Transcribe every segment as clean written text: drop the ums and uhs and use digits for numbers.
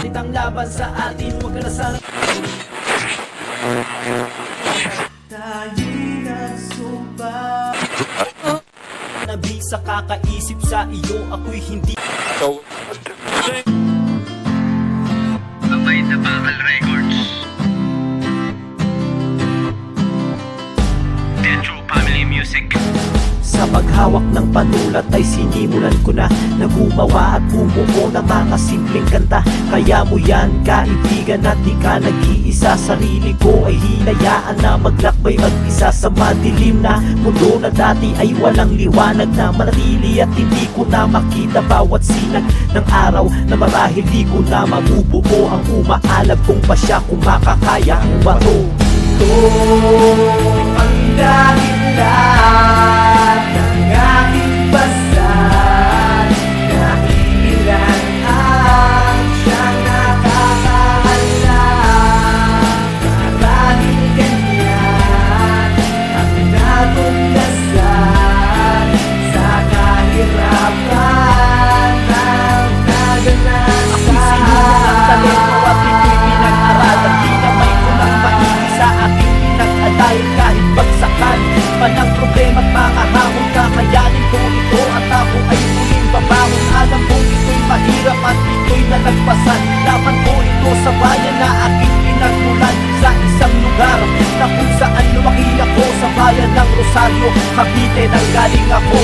Itang laban sa atin, huwag ka na sana. Tayo'y nagsumpa. Nabi sa kakaisip sa iyo, ako'y hindi. Abay na Bakal Records. Dentro Family Music. Sa paghawak ng panulat ay sinimulan ko na gumawa at bumuo ng mga simpleng kanta. Kaya mo yan kaibigan at di ka nag-iisa. Sarili ko ay hinayaan na maglakbay mag-isa sa madilim na mundo na dati ay walang liwanag na manatili. At hindi ko na makita bawat sinag ng araw na marahil di ko na mabubuo ang umaalab kung pa siya kung makakaya ang bato. Ito ang dahilan ng aking pasan, na ilan ang siyang nakakaalam. Marahil ganyan ang natuklasan sa kahirapan ng naganasan. Ako'y sinunog ng talento at ito'y pinag-aralan. Di na may kulang maigi sa aking pinag-alay. Kahit bagsakan man ang problema at mga hamon, kakayanin ko ito at ako ay muling babangon. Alam kong ito'y mahirap at ito'y nalagpasan. Laban ko ito sa bayan na aking pinagmulan, sa isang lugar na kung saan lumaki ako, sa bayan ng Rosario, Cavite nang galing ako.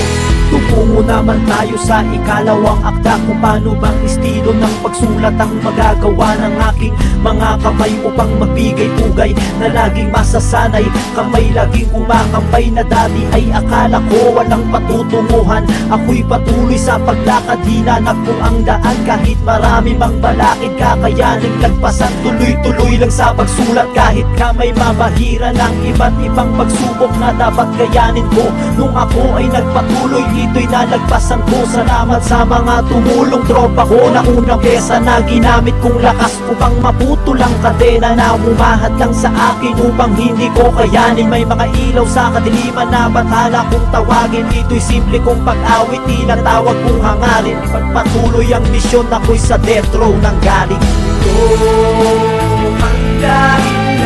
Tumungo naman tayo sa ikalawang akda, kung paano bang estilo ng pagsulat ang magagawa ng aking mga kamay upang magbigay pugay na laging masasanay. Kamay laging kumakambay na dati ay akala ko walang patutunguhan. Ako'y patuloy sa paglakad, hinanap ko ang daan kahit marami mang balakid, kakayaning lagpasan. Tuloy-tuloy lang sa pagsulat kahit kamay mamahira ng iba't ibang pagsubok na dapat kayanin ko. Nung ako ay nagpatuloy, ito'y nalagpasan ko. Salamat sa mga tumulong tropa ko na unang pyesa na ginamit kong lakas upang maputol ang kadena na umahad lang sa akin upang hindi ko kayanin. May mga ilaw sa kadiliman na bathala kong tawagin. Ito'y simple kong pag-awit, tinatawag kong hangarin. Ipagpatuloy ang misyon, ako'y sa death row nang galing. Ito ang dahilan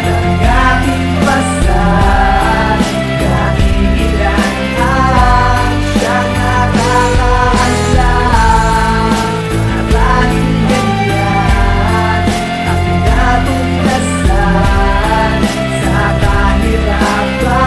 ng aking pasan, kahit ilan ang siyang nakakaalam. Marahil ganyan ang natuklasan sa kahirapan ng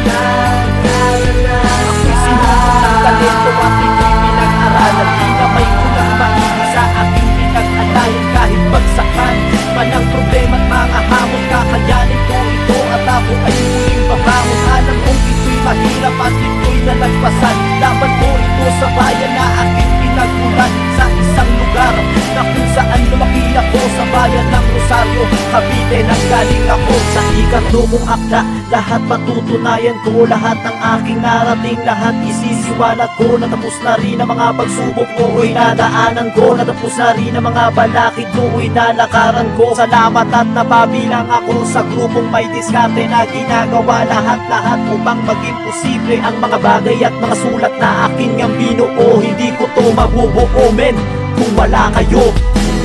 naranasan. Ako'y sinunog ng talento at ito'y pinag-aralan. Di na may kulang maigi sa aking pinag-alayan. Kahit bagsakan man ang problema at mga hamon, kakayanin ko ito at ako ay muling babangon. Alam kong ito'y mahirap at ito'y nalagpasan. Laban ko ito sa bayan na aking pinagmulan, sa isang lugar na kung saan lumaki ako, sa bayan ng Rosario, Cavite nang galing ako. Sa ikatlo kong akda, lahat patutunayan ko, lahat ng aking narating, lahat isisiwalat ko. Natapos na rin ang mga pagsubok ko, nadaanan ko. Natapos na rin ang mga balakid ko, nalakaran ko. Salamat at napabilang ako sa grupong may diskarte na ginagawa lahat-lahat upang maging posible ang mga bagay at mga sulat na aking ang binuo. Hindi ko to mabubuo men kung wala kayo.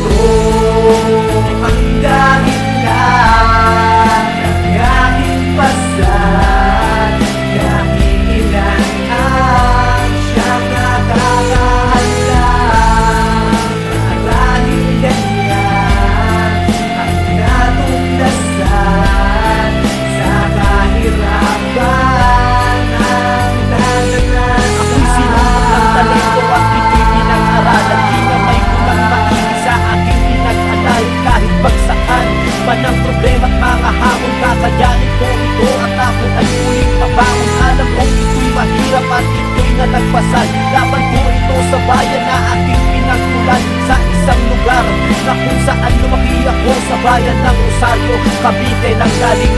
Ito ang dahilan ng aking pasan, kahit ilan ang siyang nakakaalam. Marahil ganyan ang natuklasan sa kahirapan ng naranasan. Ako'y sinunog ng talento at ito'y pinag-aralan. Di na may kulang maigi sa aking pinag-alay. Kahit bagsakan man ang problema at mga hamon, kakayanin ko ito at ako ay muling babangon. Alam kong ito'y mahirap at ito'y nalagpasan. Laban ko ito sa bayan na aking pinagmulan, sa isang lugar na kung saan lumaki ako, sa bayan ng Rosario, Cavite nang galing